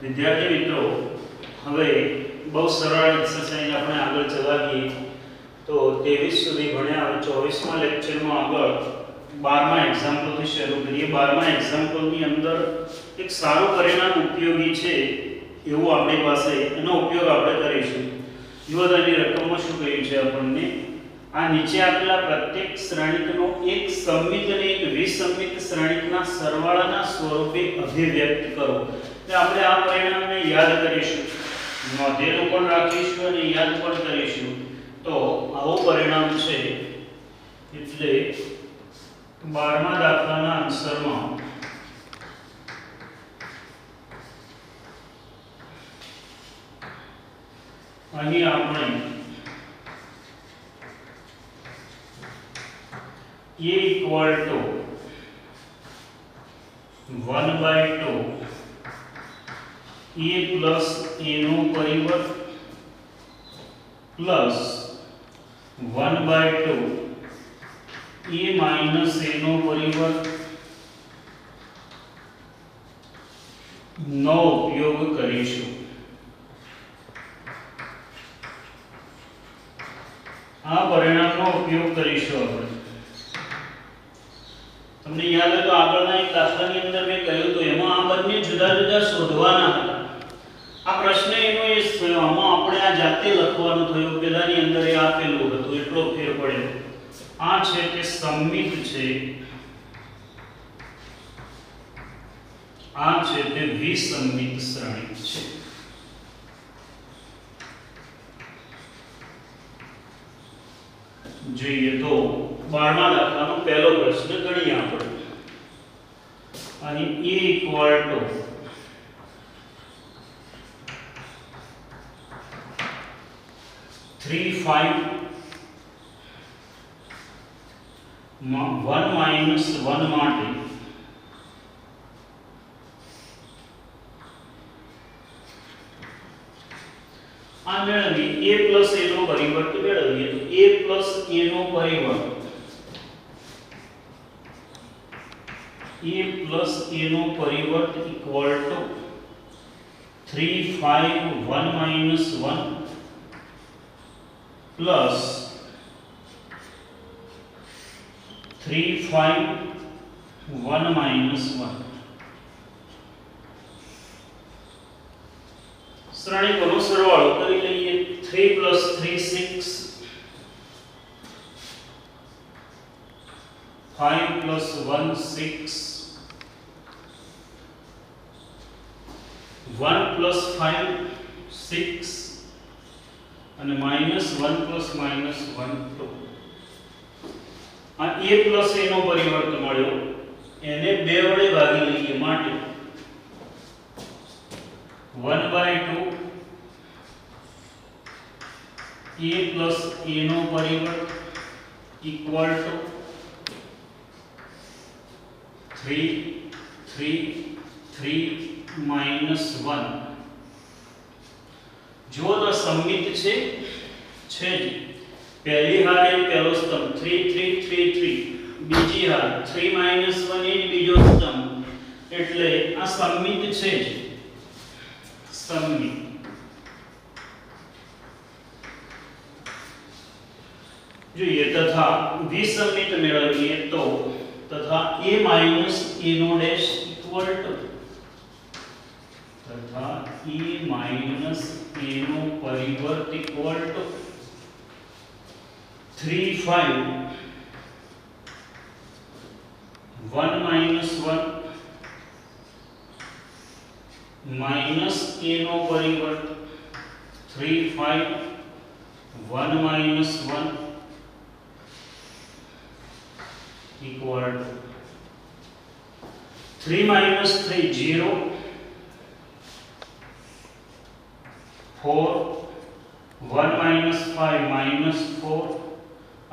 વિદ્યાર્થી મિત્રો, હવે બહુ સરળ એક્સરસાઇઝ આપણે આગળ ચલાવીએ તો 23 સુધી ભણ્યા. હવે 24મા લેક્ચરમાં આગળ 12મા એક્ઝામ્પલથી શરૂ કરીએ. 12મા એક્ઝામ્પલની અંદર એક સારું પરિણામ ઉપયોગી છે એવું આપણી પાસે એનો ઉપયોગ આપણે કરીશું. જુઓ તો એની રકમમાં શું કહ્યું છે આપણને, આ નીચે આપેલા પ્રત્યેક શ્રેણિકનો એક સમમિત અને એક વિસમિત શ્રેણિકના સરવાળાના સ્વરૂપે અભિવ્યક્ત કરો. એટલે આપણે આ પરિણામને યાદ કરીશું, નોંધેલું પણ રાખીશું અને યાદ પણ કરીશું. તો આવું પરિણામ છે. એટલે 12મા દાખલાના આન્સરમાં અહીં આપણે a equal to 1/2 a plus a નો પરિવર્ત પ્લસ 1/2 a minus a નો પરિવર્ત નો ઉપયોગ કરીશું. આ પરિણામનો ઉપયોગ કરીશું આપણે. તમને યાદ હોય તો આગળના એક દાખલાની અંદર મેં કહ્યું તો એમાં આ બંને જુદા જુદા શોધવાના હતા. આ પ્રશ્ન એનો એ થયો, આમાં આપણે આ જાતે લખવાનું થયું. પેલાની અંદર એ આપેલું હતું, એટલો ફેર પડ્યો. આ છે તે સમમિત છે, આ છે તે વિસમિત શ્રેણિક છે. જોઈએ તો 12મા દાખલાનો પહેલો પ્રશ્ન ગણીએ આપણે. અહીં a equal to 3 5 1 minus 1 માટે આ મેળવીએ. a plus a નો પરિવર્ત મેળવીએ તો a plus a નો પરિવર્ત equal to 3 5 1 minus 1 plus 3 5 1 minus 1. શ્રેણિકોનો સરવાળો કરી લઈએ. 3 plus 3 6, 5 plus 1 6, 1 plus 5 6 અને minus 1 plus minus 1 2. આ a plus a નો પરિવર્ત મળ્યો, એને 2 વડે ભાગી લઈએ માટે 1/2 a plus a નો પરિવર્ત equal to 3 3 3 minus 1. જો તો સમમિત છે જ. પહેલી હાર એ પહેલો સ્તંભ 3 3 3 3, બીજી હાર 3 minus 1 એ બીજો સ્તંભ, એટલે આ સમમિત છે જ. સમમિત. જોઈએ તથા વિસમિત મેળવીએ તો તથા a minus a નો ડેશ equal to તથા a minus a નો પરિવર્ત equal to 3 5 1 minus 1 minus a નો પરિવર્ત 3 5 1 minus 1 equal to 3 minus 3 0, 4 1 minus 5 minus 4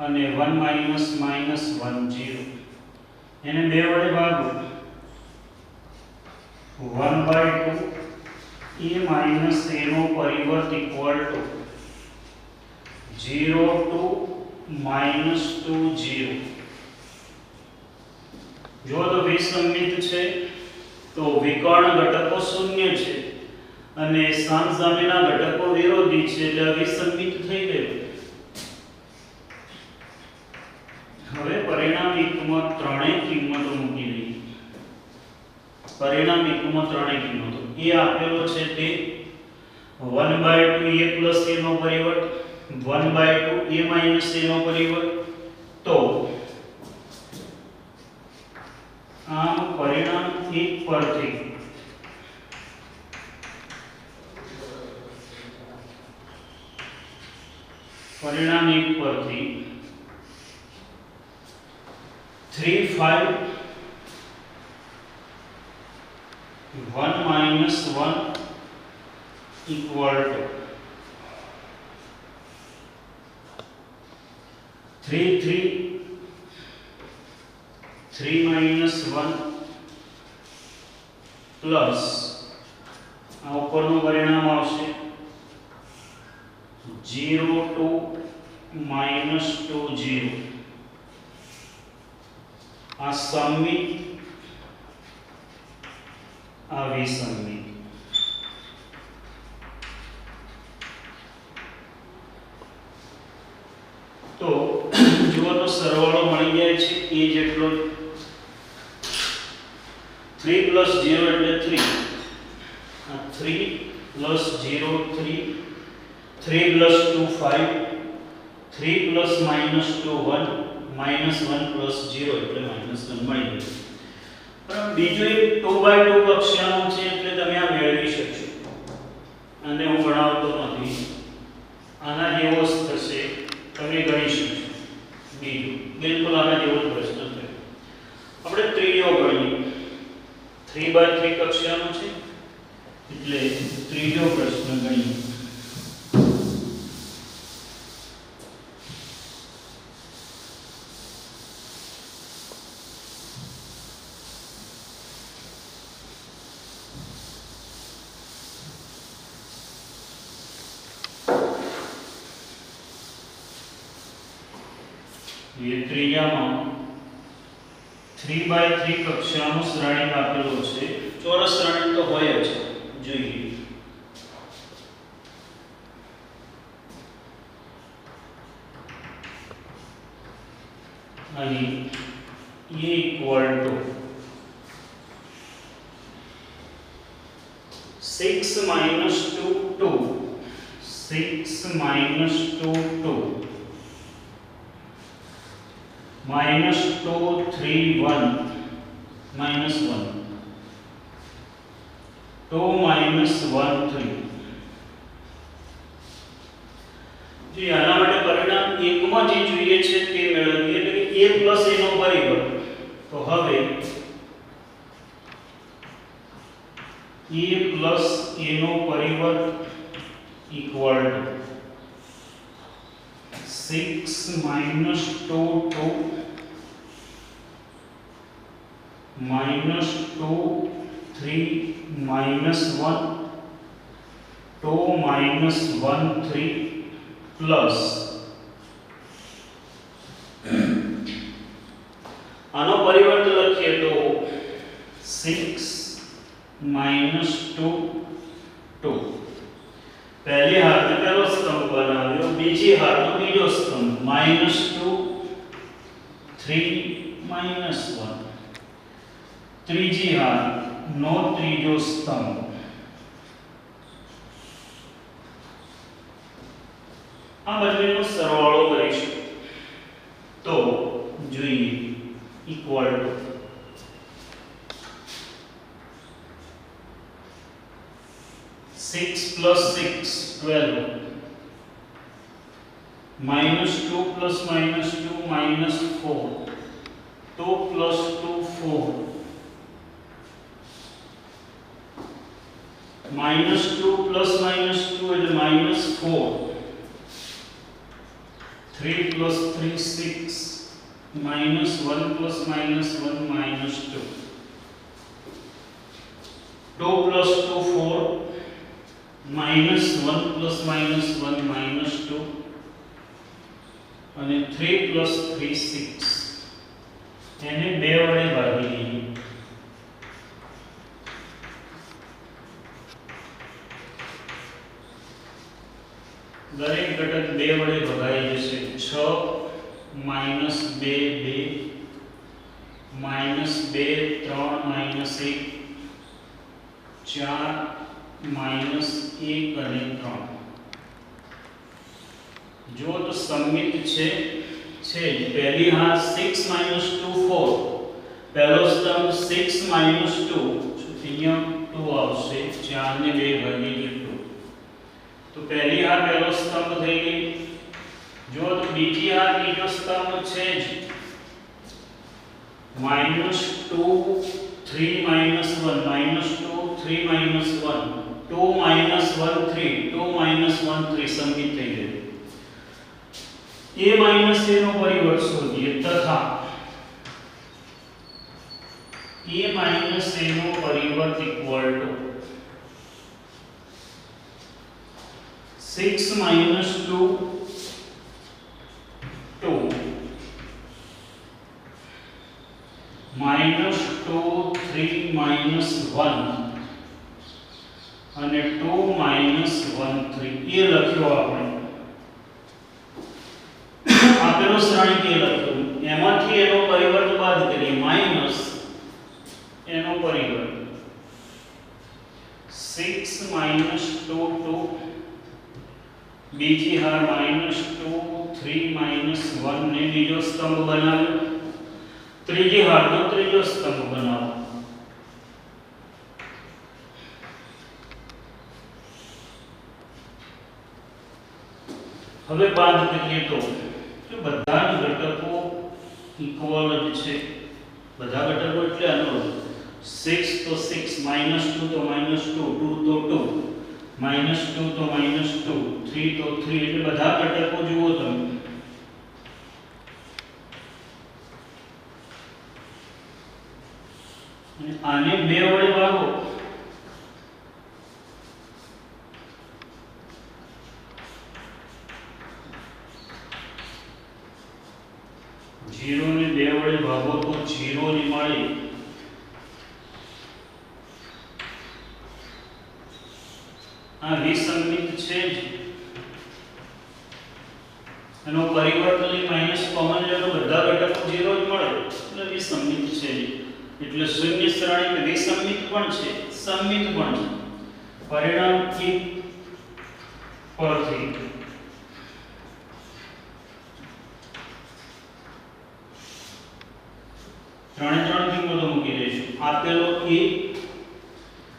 અને 1 minus minus 1 0. એને 2 વડે ભાગો 1/2 a minus a નો પરિવર્ત equal to 0 2 minus 2 0. જો તો વિસમિત છે તો વિકર્ણ ઘટકો શૂન્ય છે અને સામસામેના ઘટકો વિરોધી છે એટલે અવિસંમિત થઈ ગયું. હવે પરિણામિકમાં ત્રણેય કિંમતો મૂકી દઈએ. પરિણામિકમાં ત્રણેય કિંમતો એ આપેલો છે તે 1/2 a plus a નો પરિવર્ત, 1/2 a minus a નો પરિવર્ત. તો આમ પરિણામ 1 પરથી પરિણામ 1 પરથી 3 5 1 minus 1 equal to 3 3 3 minus 1 plus આ ઉપરનું પરિણામ આવશે 0 2 minus 2 0. આ સમમિત, આ વિસંમિત. તો જુઓ તો સરવાળો મળી જાય છે a જેટલો. 3 plus 0 એટલે 3. આ 3 plus 0 3, 3 plus 2 5, 3 plus minus 2 1, minus 1 plus 0 એટલે minus 1 મળી ગયું. પણ બીજું એક 2/2 કક્ષાનું છે એટલે તમે આ મેળવી શકશો. અને હું ગણાવતો નથી, આના જેવો જ થશે, તમે ગણી શકશો. બીજું બિલકુલ આના જેવો જ પ્રશ્ન થયો. આપણે ત્રીજો ગણીએ. 3/3 કક્ષાનું છે એટલે ત્રીજો પ્રશ્ન ગણીએ. ये ત્રીજામાં 3/3 કક્ષાનું શ્રેણી આપેલો છે. ચોરસ શ્રેણી તો હોય જ, જોઈએ. અહીં a equal to 6 minus 2 2, 6 minus 2 2, minus 2 3 1, minus 1, 2 minus 1 3. જે આના માટે પરિણામ 1 માં જે જોઈએ છે તે મેળવીએ એટલે કે a plus a નો પરિવર્ત. તો હવે a plus a નો પરિવર્ત equal to 6 minus 2 2, minus 2 3 minus 1, 2 minus 1 3 plus આનો પરિવર્ત લખીએ તો 6 minus 2 2. पहले हाथ में पहला स्तंभ बनाव्यो, बीजी हाथ में बीजो स्तंभ -2 3 -1. ત્રીજી હાથ નો ત્રીજો સ્તંભ. આ બંનેનો સરવાળો કરીશું તો જોઈએ equal to 6 plus 6 12, -2 plus -2 -4, 2 plus 2 4, -2 plus -2 એટલે -4, 3 plus 3 6, -1 plus -1 -2, 2 plus 2 4, -1 plus -1 -2 અને 3 plus 3 6. એને 2 વડે ભાગી લઈએ દરેક ઘટક 2 વડે ભગાઈ જશે 6 -2 2 -2 3 -1 4 -1 અને 3 જો તો સમમિત છે પહેલી હાર 6 - 2 4 પહેલો સ્તંભ 6 - 2 અહીંયા 2 આવશે 4 ને 2 ભાગી 2 તો પહેલી હાર પહેલો સ્તંભ થઈ ગઈ જો તો બીજી હાર બીજો સ્તંભ છે જ -2 3 - 1 -2 3 - 1 2 - 1 3 2 - 1 3 સમમિત થઈ ગયું a माइनस a નો પરિવર્ત શોધીએ તથા a માઇનસ a નો પરિવર્ત ઇક્વલ ટુ 6 - 2 2 -2 3 - 1 અને 2 - 1 3 એ લખ્યો આપણે આપેલો શ્રેણી કે લખ્યું એમાંથી એનો પરિવર્ત બાદ કરીએ માઈનસ એનો પરિવર્ત 6 - 2 2 બીજી હાર -2 3 - 1 ને બીજો સ્તંભ બનાવ્યો ત્રીજી હારનો ત્રીજો સ્તંભ બનાવો હવે બાદ કરીએ તો જો બધા જ ઘટકો ઇક્વલ જ છે બધા ઘટકો એટલે અનુરૂપ 6 તો 6 -2 તો -2 2 તો 2 -2 તો -2 3 તો 3 એટલે બધા ઘટકો જુઓ તમે અને આને 2 વડે ભાગો जीरो ने 2 वडे भागो तो 0 ની મળે આ વિસંમિત છે જ એનો પરિવર્ત લઈ માઈનસ કોમન લેલો બધા ઘટકો 0 જ મળે એટલે વિસંમિત છે એટલે શૂન્ય શ્રેણી વિસંમિત પણ છે સંમિત પણ છે પરિણામ की પરથી ત્રણે ત્રણ કિંમતો મૂકી દઈશું આપેલો a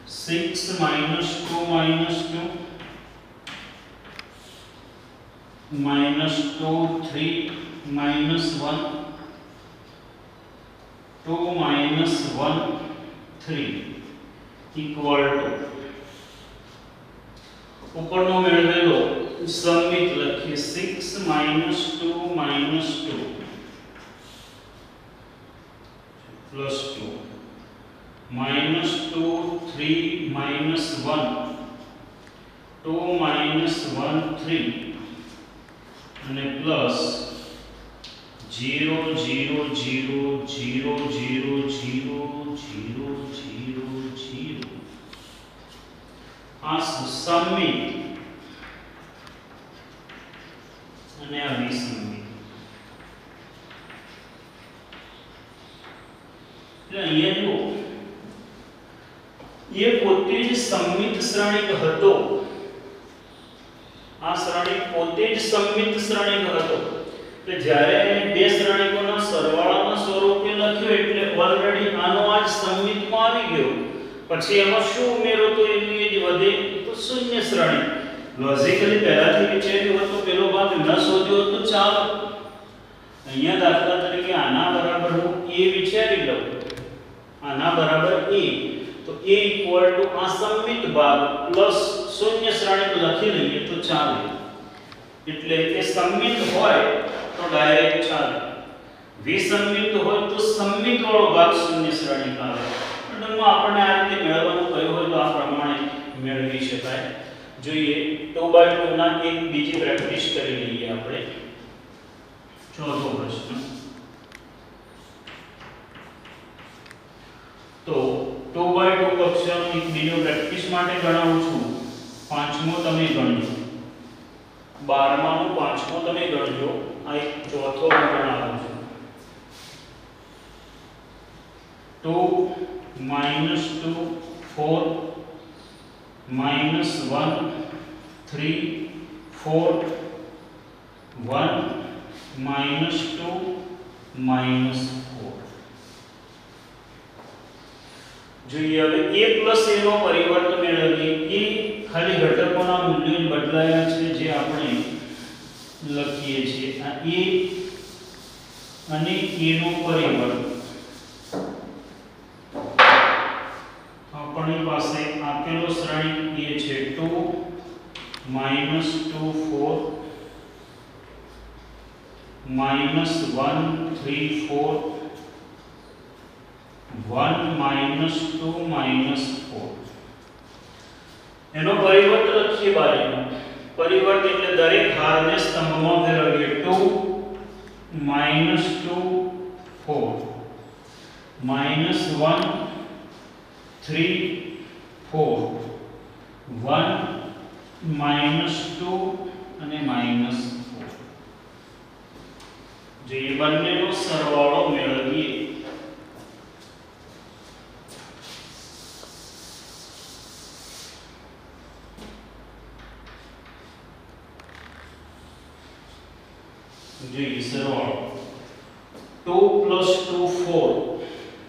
6 - 2 -2 -2 3 - 1 2 - 1 3 ઇક્વલ ટુ ઉપરનો મેળવેલો સંમિત લખીએ 6 - 2 -2 plus 2 -2 3 - 1 2 - 1 3 અને પ્લસ 0 0 0 0 0 0 0 0 આ સંમિત અને આ વિસંમિત એટલે અહીંયા જો એ પોતે જ સંમિત શ્રેણિક હતો આ શ્રેણિક પોતે જ સંમિત શ્રેણિક હતો તો જ્યારે બે શ્રેણિકોના સરવાળાના સ્વરૂપે લખ્યો એટલે ઓલરેડી આનો આ જ સંમિતમાં આવી ગયો પછી એમાં શું ઉમેરો તો એની જ વધે તો શૂન્ય શ્રેણી લોજિકલી પહેલાથી વિચાર્યું હતું પેલો ભાગ ન શોધ્યો તો ચાલો અહીંયા દાખલા તરીકે આના બરાબર હું a વિચારી લઉં આના બરાબર a તો a ઇક્વલ ટુ આ સંમિત ભાગ પ્લસ શૂન્ય શ્રેણી લખી લઈએ તો ચાલે એટલે એ સંમિત હોય તો ડાયરેક્ટ ચાલે વિસંમિત હોય તો સંમિત વાળો ભાગ શૂન્ય શ્રેણી આવે એટલે આપણે આ રીતે મેળવવાનું કહ્યું હોય તો આ પ્રમાણે મેળવી શકાય જોઈએ 2/2 ના એક બીજી પ્રેક્ટિસ કરી લઈએ આપણે ચોથો પ્રશ્ન તો 2/2 કક્ષાનું એક બીજો પ્રેક્ટિસ માટે ગણાવું છું પાંચમો તમે ગણજો 12માનું 5મો તમે ગણજો, આ એક ચોથો હું ગણાવું છું. 2 -2 4 -1 3 4 1 -2 -4. જોઈએ હવે a પ્લસ a નો પરિવર્ત મેળવીએ. એ ખાલી ઘટકોના મૂલ્યો બદલાયા છે જે આપણે લખીએ છીએ. આ a અને a નો પરિવર્ત આપણી પાસે આપેલો શ્રેણી a છે 2 -2 4 -1 3 4 1 -2 -4. એનો પરિવર્ત લખીએ બાજુમાં. પરિવર્ત એટલે દરેક હારને સ્તંભમાં ફેરવીએ. 2 -2 4 -1 3 4 1 -2 અને -4. જે બંનેનો સરવાળો મેળવીએ. જોઈએ સરવાળો 2 + 2 4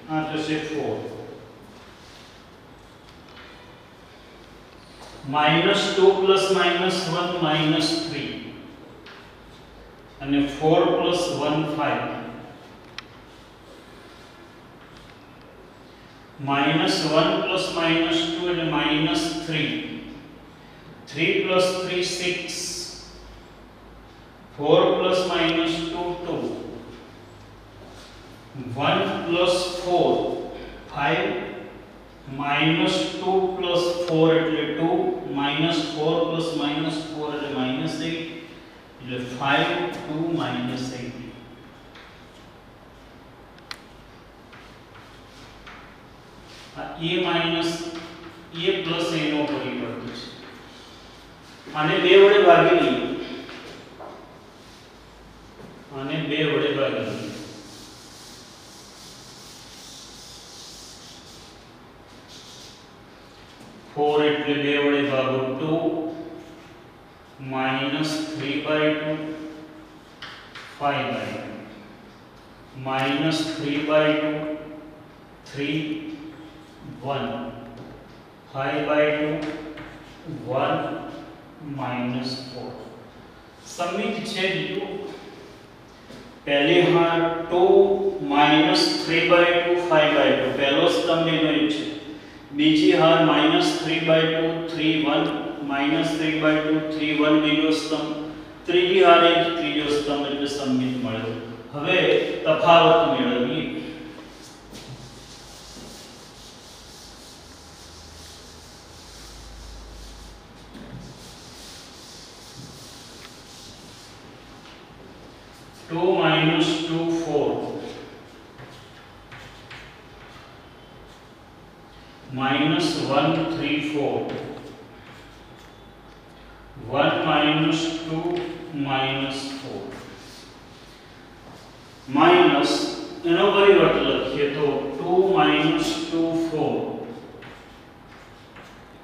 આ થશે 4 -2 + -1 -3 અને 4 + 1 5 -1 + -2 એટલે -3 3 + 3 6 4 + -2 2 1 + 4 5 -2 + 4 એટલે 2 -4 + -4 એટલે -8 એટલે 5 2 -8. આ a પ્લસ a નો પરિવર્ત છે. આને 2 વડે ભાગી લઈએ. આને 2 વડે ભાગી લઈએ. 4 એટલે 2 વડે ભાગો 2 -3/2 5/2 -3/2 3 1 5/2 1 -4. સમિત છે જો પહેલી હાર 2 -3/2 5/2 પહેલો સ્તંભ એનો એક છે. બીજી હાર -3/2 3 1 -3/2 3 1 બીજો સ્તંભ. ત્રીજી હાર એ ત્રીજો સ્તંભ એટલે સમિત મળ્યો. હવે તફાવત મેળવીએ. -2 4 -1 3 4 1 -2 -4 માઈનસ એનો પરિવર્ત લખીએ તો 2 -2 4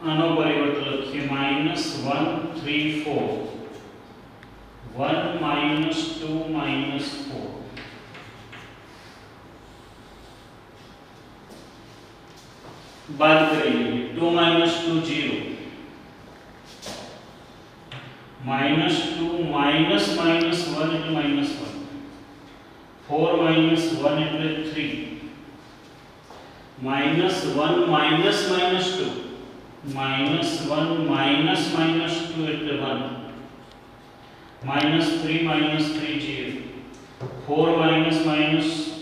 આનો પરિવર્ત લખીએ -1 3 4 1 -2 -4 બાદ કરી લઈએ. 2 - 2 0 -2 -1 એટલે -1 4 - 1 એટલે 3 -1 -2 -1 - 2 એટલે 1 -3 -3 0 4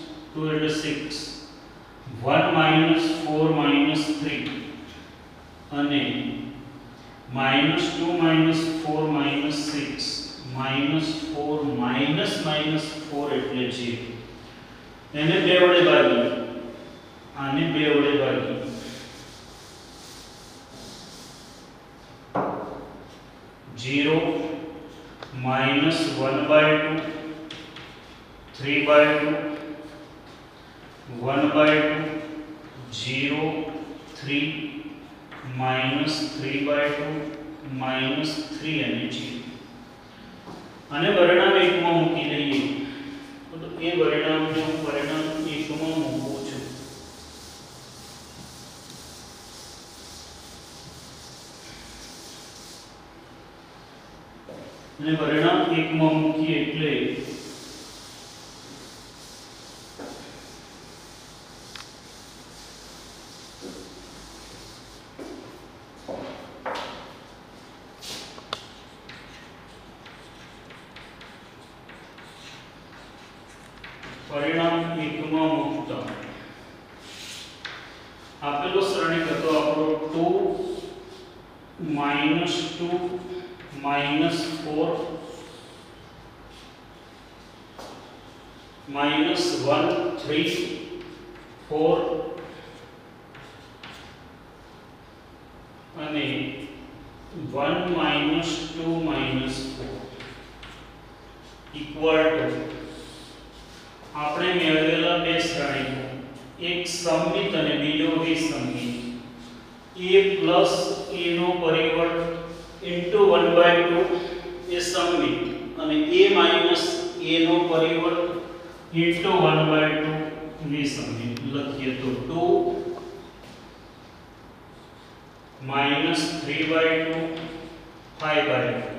- 2 એટલે 6 1 -4 -3 અને -2 -4 -6 -4 -4 એટલે 0. એને 2 વડે ભાગીએ. આને 2 વડે ભાગીએ. 0 माइनस 1/2, 3/2, 1/2, 0, 3, माइनस 3/2, माइनस 3 અને 0 અને પરિણામ એકમાં મૂકી દઈએ તો એ પરિણામને હું પરિણામ એકમાં મૂકું છું અને પરિણામ એકમાં મૂકીએ એટલે परिणाम एकમાં મૂકતા આપેલો સરળીક હતો આપણો 2 -2 -4 -1 3 4 અને 1 -2 -4 ઇક્વલ ટુ આપણે મેળવેલા બે શ્રેણીકો એક સમમિત અને બીજો વિસંમિત a પ્લસ a નો પરિવર્ત ઇન્ટુ 1/2 એ સમમિત અને a માઈનસ a નો પરિવર્ત ઇન્ટુ 1/2 વિસંમિત લખીએ તો 2 માઈનસ 3/2 5/2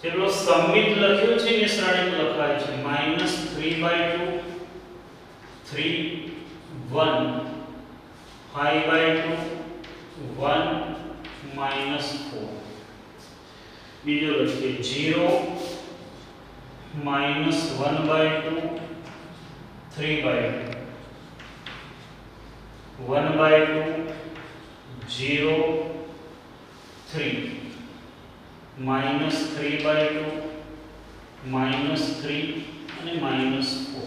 જેટલો સમમિત લખ્યો છે એ શ્રેણીક લખાય છે -3/2 3 1 5/2 1 -4 બીજો લખીએ 0 -1/2 3/2 1/2 0 3 -3/2 -3 અને -4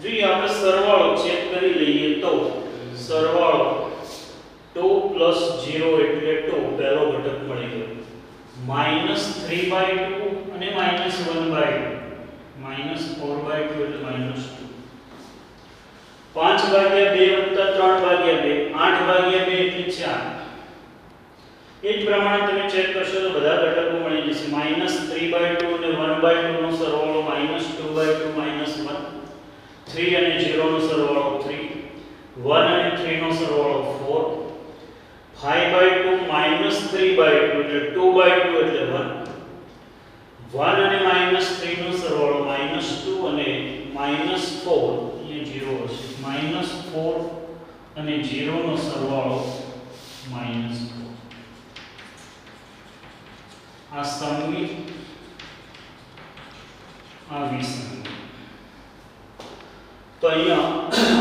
જો આપણે સરવાળો ચેક કરી લઈએ તો સરવાળો 2 + 0 એટલે 2 પહેલો ઘટક મળી ગયો -3/2 અને -1/2 -4/2 એટલે -2 5/2 + 3/2 8/2 એટલે 4 એ જ પ્રમાણે તમે ચેક કરશો તો બધા ઘટકો મળી જશે -3/2 અને 1/2 નો સરવાળો -2/2 -1 3 અને 0 નો સરવાળો 3 1 અને 3 નો સરવાળો 4 5/2 -3/2 એટલે 2/2 એટલે 1 1 અને -3 નો સરવાળો -2 અને -4 એ 0 હશે -4 અને 0 નો સરવાળો -4 આ સમમિત આ વિસંમિત તો અહીંયા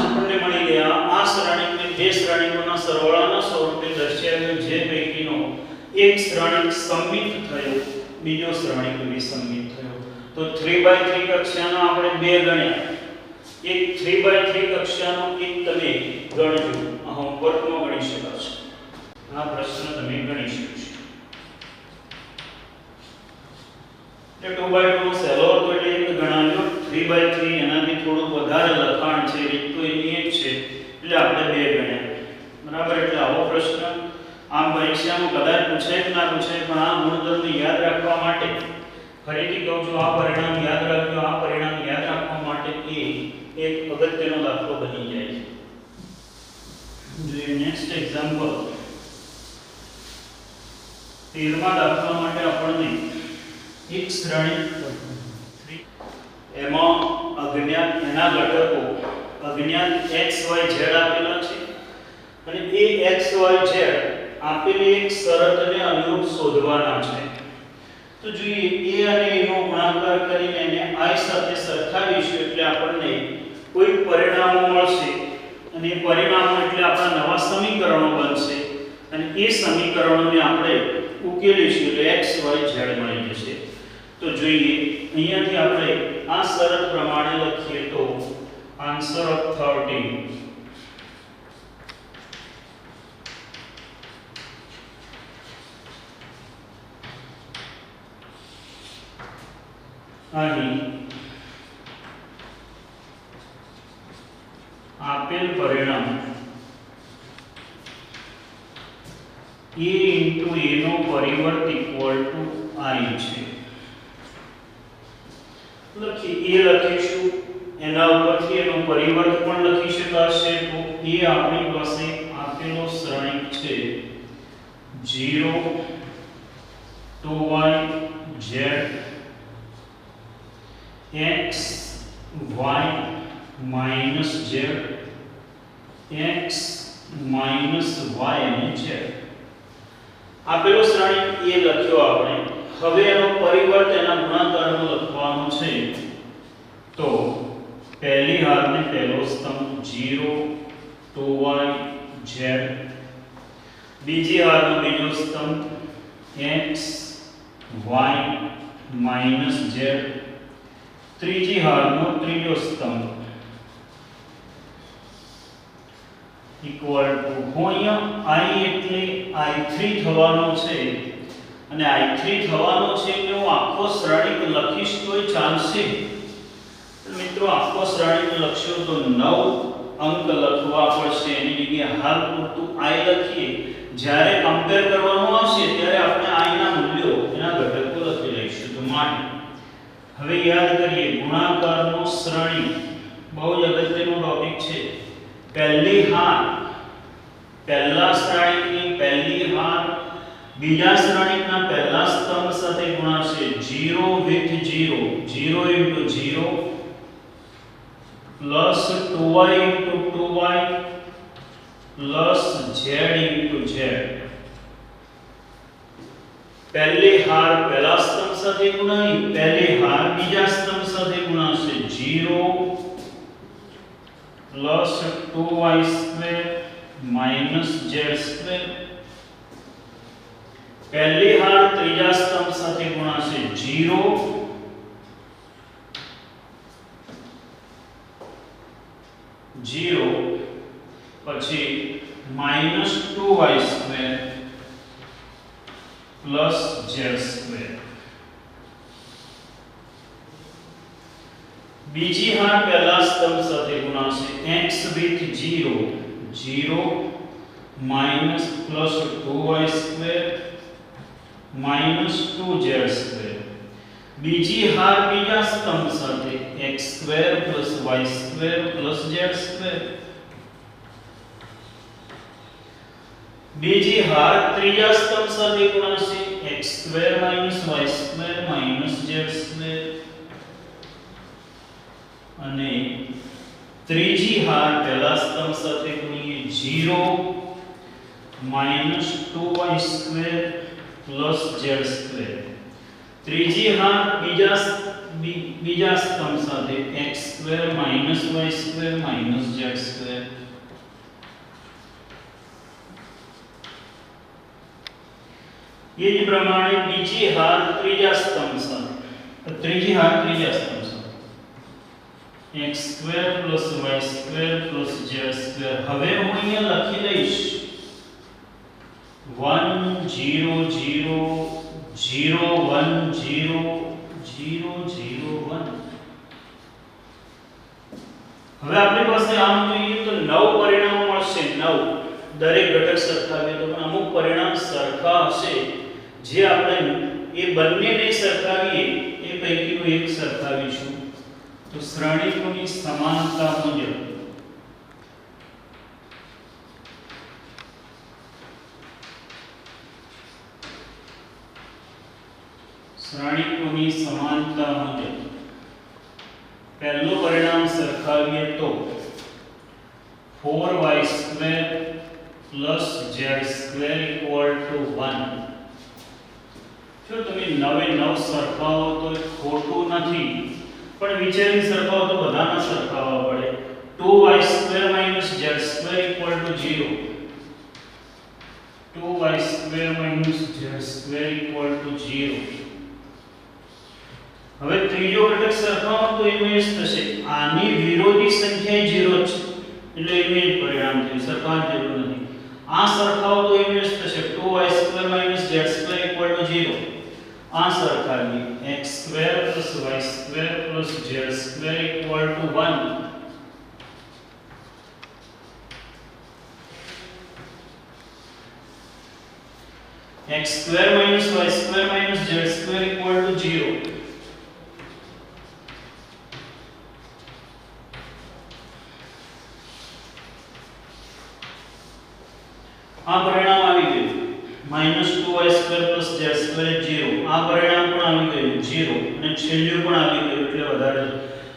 આપણને મળી ગયા આ શ્રેણીને બે શ્રેણીઓના સરવાળાના સ્વરૂપે દર્શાવ્યું જે પૈકીનો એક શ્રેણીક સમમિત થયો બીજો શ્રેણીક વિસંમિત થયો તો 3/3 કક્ષાનો આપણે બે ગણ્યા એક 3/3 કક્ષાનો એક તમે ગણજો આ હોમવર્કમાં ગણી શકાશે આ પ્રશ્ન તમે ગણી શકશો એટલે 2/2 નો સહેલો હતો એટલે એક ગણાવ્યો 3/3 એનાથી થોડું વધારે લખાણ છે રીત તો એની એક છે એટલે આપણે બે ગણ્યા બરાબર એટલે આવો પ્રશ્ન આમ પરીક્ષામાં કદાચ પૂછાય કે ના પૂછાય પણ આ ગુણધર્મને યાદ રાખવા માટે ફરીથી કહું છું આ પરિણામ યાદ રાખજો આ પરિણામ યાદ રાખવા માટે એ એક અગત્યનો દાખલો બની જાય છે જોઈએ નેક્સ્ટ એક્ઝામ્પલ 13મા દાખલા માટે આપણને એક શ્રેણી એમાં અજ્ઞાત એના ઘટકો અજ્ઞાત x y z આપેલા છે અને એ x y z આપેલી એક શરતને અનુરૂપ શોધવાના છે તો જોઈએ a અને a નો ગુણાકાર કરીને એને i સાથે સરખાવીશું એટલે આપણને કોઈ પરિણામો મળશે અને એ પરિણામો એટલે આપણા નવા સમીકરણો બનશે અને એ સમીકરણોને આપણે ઉકેલીશું એટલે x y z મળી જશે તો જોઈએ અહીંયાથી આપણે આ શરત પ્રમાણે લખીએ તો આન્સર ઓફ 13 x અહીં આપેલ પરિણામ a into a નો પરિવર્ત equal to I છે. લખી a લખીશું, એના ઉપરથી એનું પરિવર્ત પણ લખી શકાશે. તો a આપણી પાસે આપેલો શ્રેણિક છે 0 2y z x y minus z x minus y અને z. આપેલો શ્રેણિક a લખ્યો આપણે. હવે એનો પરિવર્ત એના ગુણાકારમાં લખવાનો છે. તો પહેલી હારને પહેલો સ્તંભ 0 2y z, બીજી હારનો બીજો સ્તંભ x y minus z, ત્રીજી હારનો ત્રીજો સ્તંભ ઇક્વલ ટુ અહીંયા I એટલે I3 થવાનો છે, અને I3 થવાનો છે એટલે હું આખો શ્રેણિક લખીશ તોય ચાલશે. મિત્રો આખો શ્રેણિક લખશો તો 9 અંક લખવા પડશે. એની જગ્યાએ હાલ પૂરતું I લખીએ. જ્યારે કમ્પેર કરવાનું આવશે ત્યારે આપણે I ના મૂલ્યો એના ઘટકો લખી લઈશું. તો માટે હવે યાદ કરીએ ગુણાકારનો શ્રેણિક બહુ જ અગત્યનો ટોપિક છે. પહેલી હાર પહેલા શ્રેણિકની પહેલી હાર બીજા શ્રેણિકના પહેલા સ્તંભ સાથે ગુણાશે. 0 with 0 0 into 0 plus 2y into 2y plus z into z. પહેલી હાર પહેલા સ્તંભ સાથે ગુણાઈ, પહેલી હાર બીજા સ્તંભ સાથે ગુણાશે. 0 plus 2y square minus z square. પહેલી હાર ત્રીજા સ્તંભ સાથે ગુણાશે. 0 0 પછી minus 2y square plus z square. બીજી હાર પહેલા સ્તંભ સાથે ગુણાશે. x with 0 0 minus plus 2y square minus 2z square. બીજી હાર બીજા સ્તંભ સાથે x square plus y square plus z square. બીજી હાર ત્રીજા સ્તંભ સાથે ગુણાશે. x square minus y square minus z square. અને ત્રીજી હાર પહેલા સ્તંભ સાથે ગુણીએ. 0 minus 2y square plus z square. ત્રીજી હાર બીજા સ્તંભ સાથે x square minus y square minus z square. એ જ પ્રમાણે બીજી હાર ત્રીજા સ્તંભ સાથે, ત્રીજી હાર ત્રીજા સ્તંભ સાથે x square plus y square plus z square. હવે હું અહીંયા લખી લઈશ 1 0 0 0 1 0 0 0 1. હવે આપણી પાસે આમ જોઈએ તો 9 પરિણામો મળશે. 9 દરેક ઘટક સરખાવીએ તો પણ અમુક પરિણામ સરખા હશે. જે આપણે એ બંનેને સરખાવીએ એ પૈકીનું એક સરખાવીશું. તો શ્રેણિકોની સમાનતા મુજબ શ્રેણિકોની સમાનતા મુજબ પહેલું પરિણામ સરખાવીએ તો 4y square plus z square equal to 1. જો તમે 9 એ 9 સરખાવો તો ખોટું નથી, પણ વિચારી સરખાવો તો બધાના સરખાવવા પડે. 2y square minus z square equal to 0. 2y square minus z square equal to 0. હવે ત્રીજો ઘટક સરખાવો તો એનું એ થશે. આની વિરોધી સંખ્યા 0 છે એટલે એનું એ પરિણામ થયું. સરખાવવાની જરૂર નથી. આ સરખાવો તો એનું એ થશે. 2y square minus z square equal to 0. આ સરખાવીએ x² + y² + z² = 1 x² - y² - z² = 0 આ પરિણામ આવી ગયું -2y² + z² 0 આ પરિણામ પણ આવી ગયું 0 અને છેલ્લું પણ આવી ગયું એટલે વધારે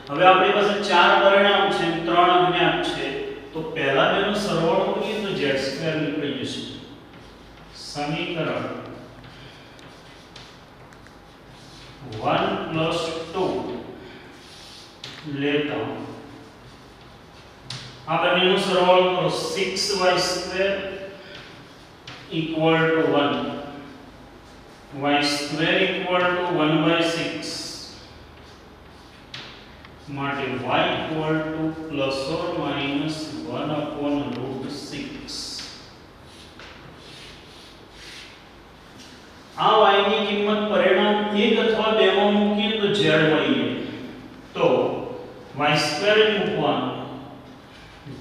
હવે આપણી પાસે ચાર પરિણામ છે ત્રણ અજ્ઞાત છે તો પહેલા બેનો સરવાળો કરીએ તો z² નીકળી જશે સમીકરણ 1 + 2 લેતા આ બંનેનો સરવાળો કરો 6y² = 1 y² = 1/6 માટે y ± 1/√6 આ y ની કિંમત પરિણામ 1 અથવા 2 માં મૂકીએ તો z મળી જાય તો y² મૂકવાનું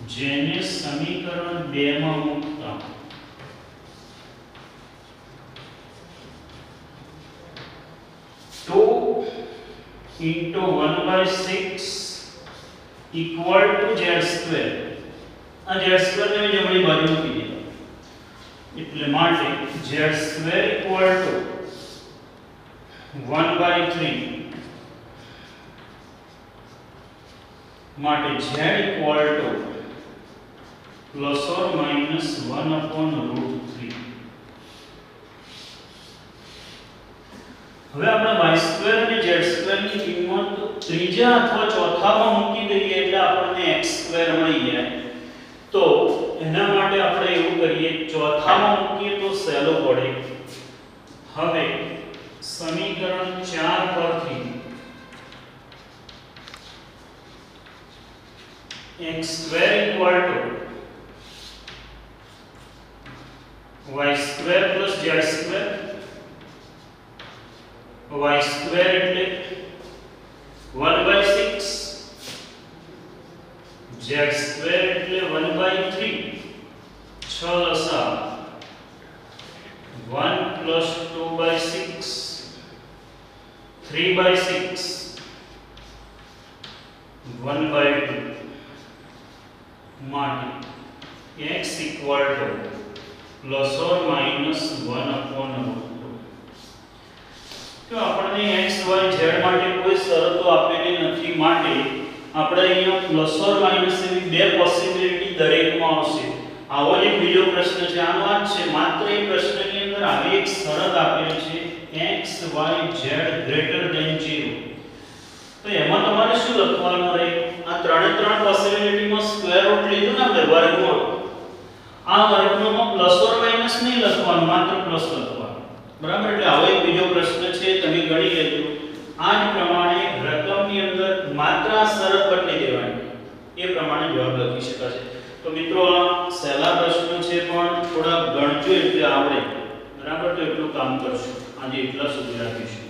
જેને સમીકરણ 2 માં મૂકતા 2 × 1/6 = z². આ z² ને જમણી બાજુ મૂકી દે એટલે માટે z² = 1/3 માટે z = ± 1/√3 હવે આપણે y² અને z² ની કિંમત ત્રીજા અથવા ચોથામાં મૂકી દઈએ એટલે આપણને x² મળી જાય તો એના માટે આપણે એવું કરીએ ચોથામાં મૂકીએ તો સહેલો પડે હવે સમીકરણ 4 પરથી x² = y² + z² y² એટલે 1/6 z² એટલે 1/3 6 લસા 1 + 2/6 3/6 1/2 માટે x = ± 1/√2 તો આપણને x y z માટે કોઈ શરતો આપેલી નથી માટે આપણે અહીંયા ± એવી બે પોસિબિલિટી દરેકમાં આવશે આવો જ બીજો પ્રશ્ન છે આનો આ છે માત્ર એ પ્રશ્નની અંદર આવી એક શરત આપેલી છે x y z > 0 તો એમાં તમારે શું લખવાનું રહે આ ત્રણ પોસિબિલિટીમાં સ્ક્વેર રૂટ લીધું ને આપણે વર્ગમૂળ આ વર્ગમૂળમાં ± નહીં લખવાનું માત્ર પ્લસ લખવાનું બરાબર એટલે આવો એક બીજો પ્રશ્ન છે તમે ગણી લેજો આ જ પ્રમાણે રકમની અંદર માત્ર આ શરત બદલી દેવાની એ પ્રમાણે જવાબ લખી શકાશે તો મિત્રો આ સહેલા પ્રશ્નો છે પણ થોડા ગણજો એટલે આવડે બરાબર તો એટલું કામ કરશું આજે એટલા સુધી રાખીશું